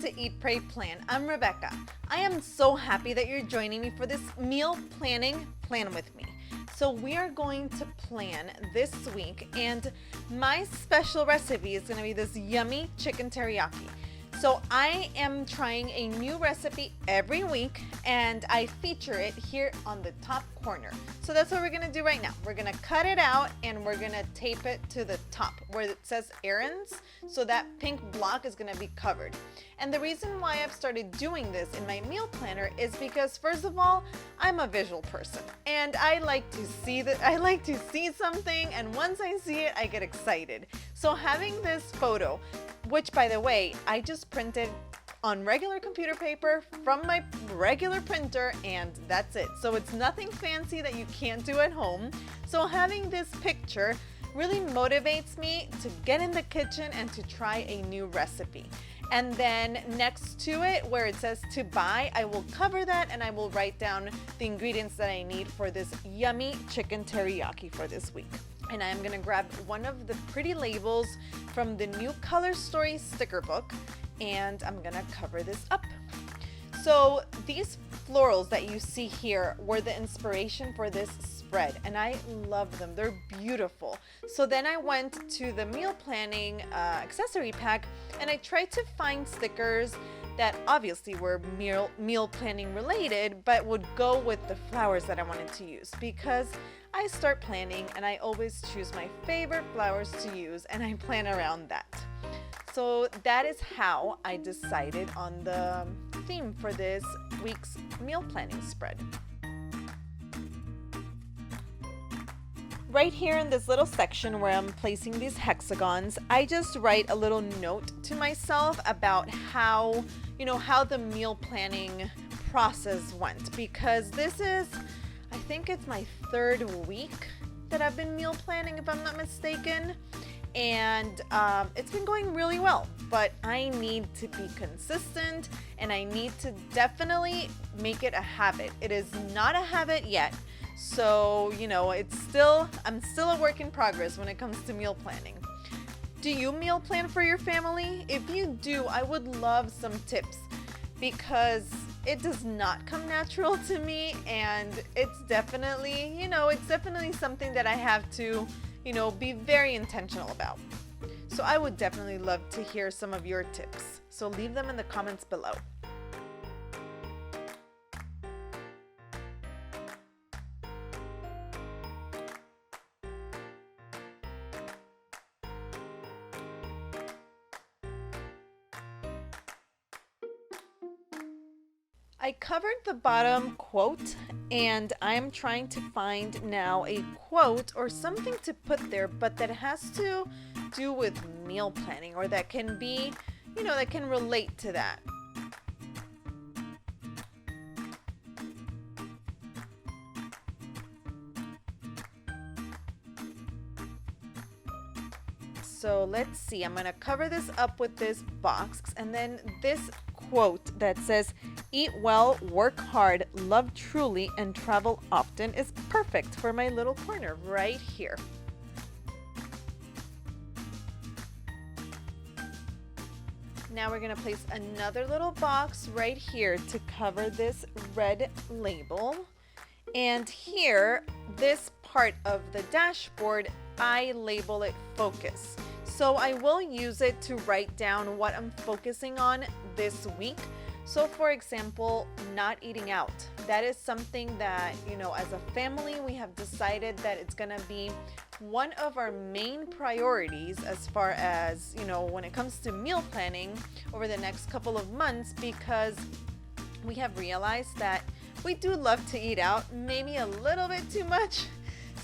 to Eat, Pray, Plan. I'm Rebecca. I am so happy that you're joining me for this meal planning plan with me. So we are going to plan this week, and my special recipe is going to be this yummy chicken teriyaki. So I am trying a new recipe every week, and I feature it here on the top corner. So that's what we're gonna do right now. We're gonna cut it out and we're gonna tape it to the top where it says errands. So that pink block is gonna be covered. And the reason why I've started doing this in my meal planner is because, first of all, I'm a visual person and I like to see something, and once I see it, I get excited. So having this photo, which by the way, I just printed on regular computer paper from my regular printer, and that's it. So it's nothing fancy that you can't do at home. So having this picture really motivates me to get in the kitchen and to try a new recipe. And then next to it, where it says to buy, I will cover that and I will write down the ingredients that I need for this yummy chicken teriyaki for this week. And I'm gonna grab one of the pretty labels from the new Color Story sticker book, and I'm gonna cover this up. So these florals that you see here were the inspiration for this spread, and I love them. They're beautiful. So then I went to the meal planning accessory pack, and I tried to find stickers that obviously were meal planning related, but would go with the flowers that I wanted to use, because I start planning and I always choose my favorite flowers to use and I plan around that. So that is how I decided on the theme for this week's meal planning spread. Right here in this little section where I'm placing these hexagons, I just write a little note to myself about how the meal planning process went, because this is, I think it's my third week that I've been meal planning, if I'm not mistaken. And it's been going really well, but I need to be consistent and I need to definitely make it a habit. It is not a habit yet. So, I'm still a work in progress when it comes to meal planning. Do you meal plan for your family? If you do, I would love some tips, because it does not come natural to me, and it's definitely something that I have to, be very intentional about. So I would definitely love to hear some of your tips. So leave them in the comments below. I covered the bottom quote, and I'm trying to find now a quote or something to put there, but that has to do with meal planning, or that can be, that can relate to that. So let's see, I'm gonna cover this up with this box, and then this quote that says, "Eat well, work hard, love truly, and travel often," is perfect for my little corner right here. Now we're gonna place another little box right here to cover this red label. And here, this part of the dashboard, I label it focus. So I will use it to write down what I'm focusing on this week. So for example, not eating out. That is something that, as a family, we have decided that it's gonna be one of our main priorities as far as, when it comes to meal planning over the next couple of months, because we have realized that we do love to eat out, maybe a little bit too much.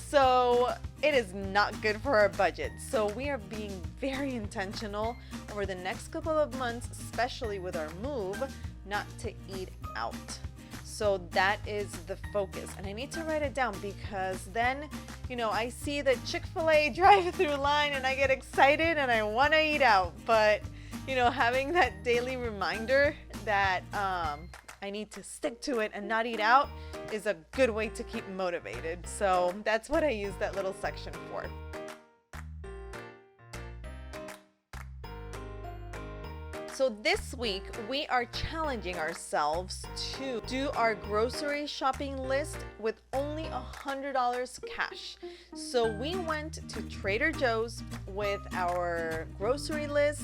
So it is not good for our budget. So we are being very intentional over the next couple of months, especially with our move, not to eat out. So that is the focus. And I need to write it down, because then, I see the Chick-fil-A drive-through line and I get excited and I want to eat out. But, having that daily reminder that I need to stick to it and not eat out is a good way to keep motivated. So that's what I use that little section for. So this week we are challenging ourselves to do our grocery shopping list with only $100 cash. So we went to Trader Joe's with our grocery list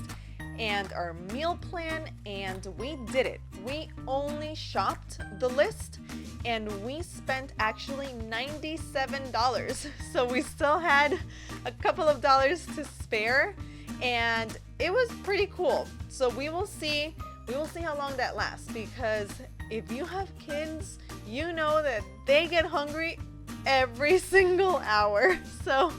and our meal plan, and we did it. We only shopped the list and we spent actually $97. So we still had a couple of dollars to spare, and it was pretty cool. So we will see how long that lasts, because if you have kids, you know that they get hungry every single hour. So,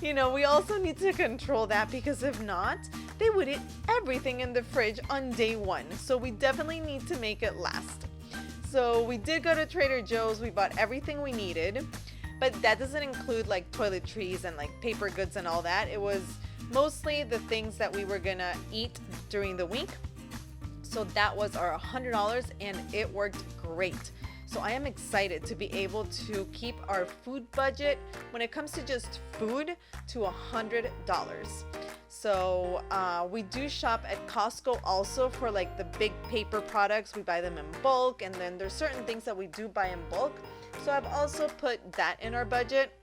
we also need to control that, because if not, they would eat everything in the fridge on day one. So we definitely need to make it last. So we did go to Trader Joe's. We bought everything we needed, but that doesn't include like toiletries and like paper goods and all that. It was mostly the things that we were gonna eat during the week. So that was our $100, and it worked great. So I am excited to be able to keep our food budget when it comes to just food to $100. So we do shop at Costco also for like the big paper products. We buy them in bulk, and then there's certain things that we do buy in bulk. So I've also put that in our budget.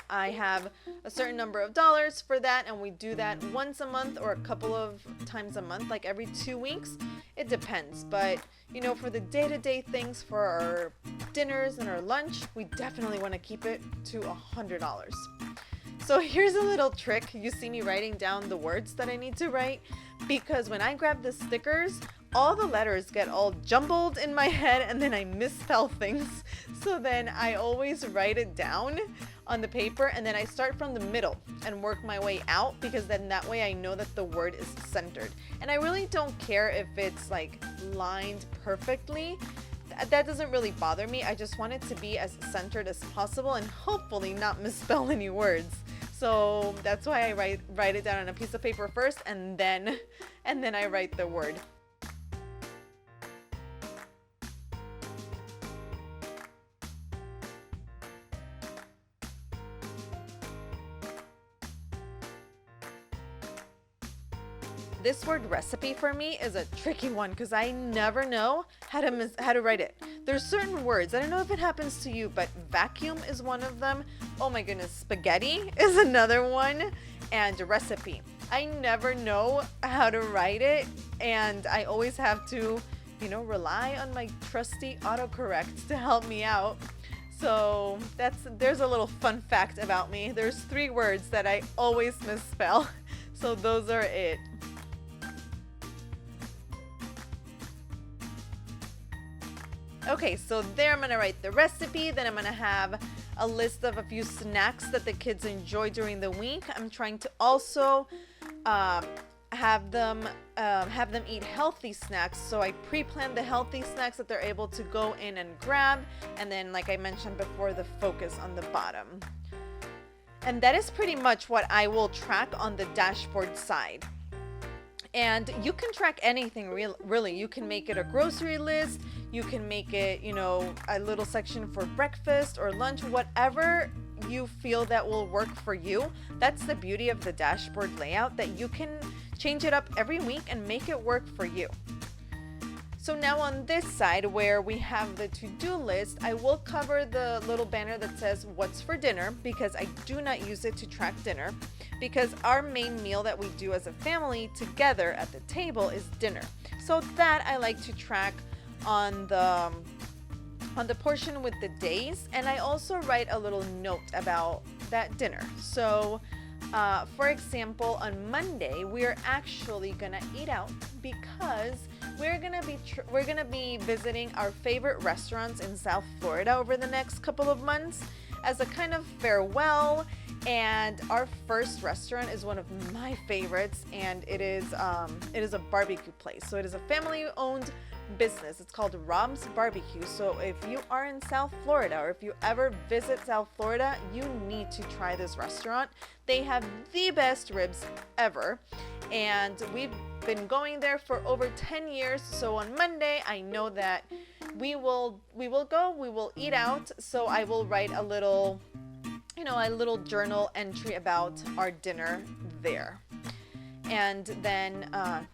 I have a certain number of dollars for that, and we do that once a month or a couple of times a month, like every 2 weeks. It depends, but for the day-to-day things, for our dinners and our lunch, we definitely want to keep it to $100. So here's a little trick. You see me writing down the words that I need to write, because when I grab the stickers, all the letters get all jumbled in my head, and then I misspell things. So then I always write it down on the paper, and then I start from the middle and work my way out, because then that way I know that the word is centered. And I really don't care if it's like lined perfectly. That doesn't really bother me. I just want it to be as centered as possible and hopefully not misspell any words. So that's why I write it down on a piece of paper first, and then I write the word. This word recipe for me is a tricky one, because I never know how to write it. There's certain words, I don't know if it happens to you, but vacuum is one of them. Oh my goodness, spaghetti is another one, and recipe. I never know how to write it, and I always have to, rely on my trusty autocorrect to help me out. So there's a little fun fact about me. There's 3 words that I always misspell. So those are it. Okay, so there I'm gonna write the recipe. Then I'm gonna have a list of a few snacks that the kids enjoy during the week. I'm trying to also have them eat healthy snacks. So I pre-plan the healthy snacks that they're able to go in and grab. And then, like I mentioned before, the focus on the bottom. And that is pretty much what I will track on the dashboard side. And you can track anything really. You can make it a grocery list. You can make it, a little section for breakfast or lunch, whatever you feel that will work for you. That's the beauty of the dashboard layout, that you can change it up every week and make it work for you. So now on this side where we have the to-do list, I will cover the little banner that says what's for dinner, because I do not use it to track dinner, because our main meal that we do as a family together at the table is dinner. So that I like to track on the portion with the days, and I also write a little note about that dinner. So for example, on Monday we're actually gonna eat out, because we're gonna be visiting our favorite restaurants in South Florida over the next couple of months as a kind of farewell. And our first restaurant is one of my favorites, and it is a barbecue place. So it is a family-owned business. It's called Rob's Barbecue. So if you are in South Florida, or if you ever visit South Florida, you need to try this restaurant. They have the best ribs ever, and we've been going there for over 10 years. So on Monday, I know that we will eat out. So I will write a little journal entry about our dinner there. And then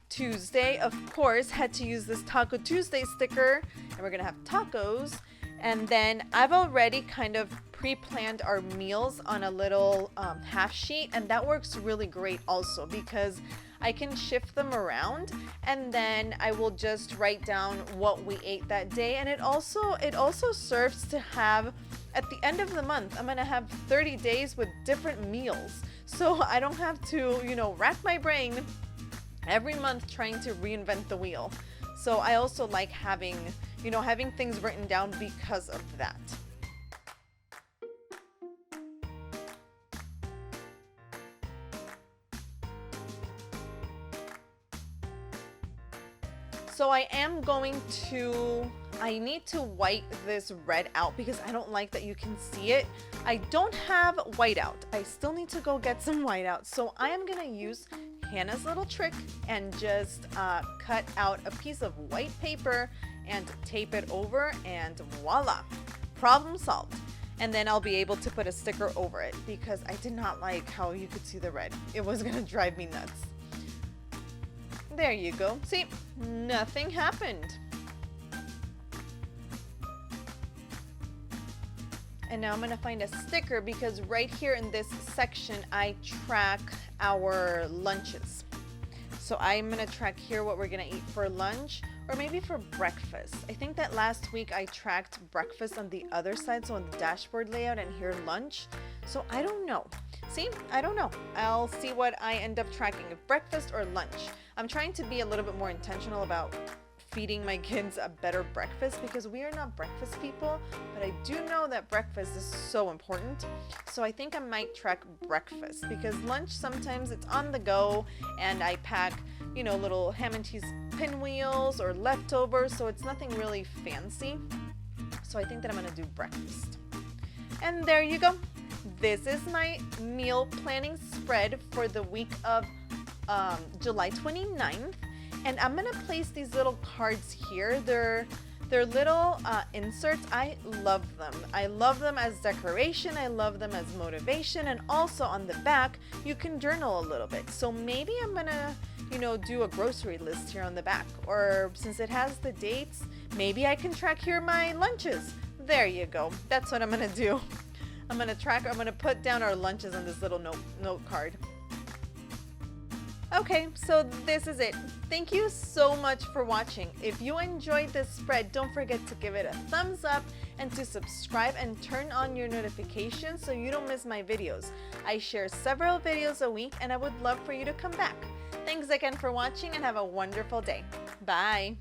Tuesday, of course, had to use this Taco Tuesday sticker, and we're gonna have tacos. And then I've already kind of pre-planned our meals on a little half sheet, and that works really great also because I can shift them around, and then I will just write down what we ate that day. And it also serves to have, at the end of the month, I'm gonna have 30 days with different meals, so I don't have to, rack my brain every month trying to reinvent the wheel. So I also like having things written down because of that. So I need to white this red out because I don't like that you can see it. I don't have whiteout. I still need to go get some whiteout. So I am gonna use Hannah's little trick and just cut out a piece of white paper and tape it over, and voila, problem solved. And then I'll be able to put a sticker over it because I did not like how you could see the red. It was gonna drive me nuts. There you go. See, nothing happened. And now I'm gonna find a sticker because right here in this section, I track our lunches. So I'm gonna track here what we're gonna eat for lunch or maybe for breakfast. I think that last week I tracked breakfast on the other side, so on the dashboard layout, and here lunch. So I don't know. See, I don't know. I'll see what I end up tracking, if breakfast or lunch. I'm trying to be a little bit more intentional about feeding my kids a better breakfast because we are not breakfast people, but I do know that breakfast is so important. So I think I might track breakfast because lunch sometimes it's on the go and I pack, little ham and cheese pinwheels or leftovers, so it's nothing really fancy. So I think that I'm gonna do breakfast. And there you go. This is my meal planning spread for the week of July 29th. And I'm gonna place these little cards here. They're little inserts. I love them. I love them as decoration. I love them as motivation. And also on the back, you can journal a little bit. So maybe I'm gonna, do a grocery list here on the back. Or since it has the dates, maybe I can track here my lunches. There you go. That's what I'm gonna do. I'm gonna put down our lunches on this little note card. Okay, so this is it. Thank you so much for watching. If you enjoyed this spread, don't forget to give it a thumbs up and to subscribe and turn on your notifications so you don't miss my videos. I share several videos a week and I would love for you to come back. Thanks again for watching and have a wonderful day. Bye.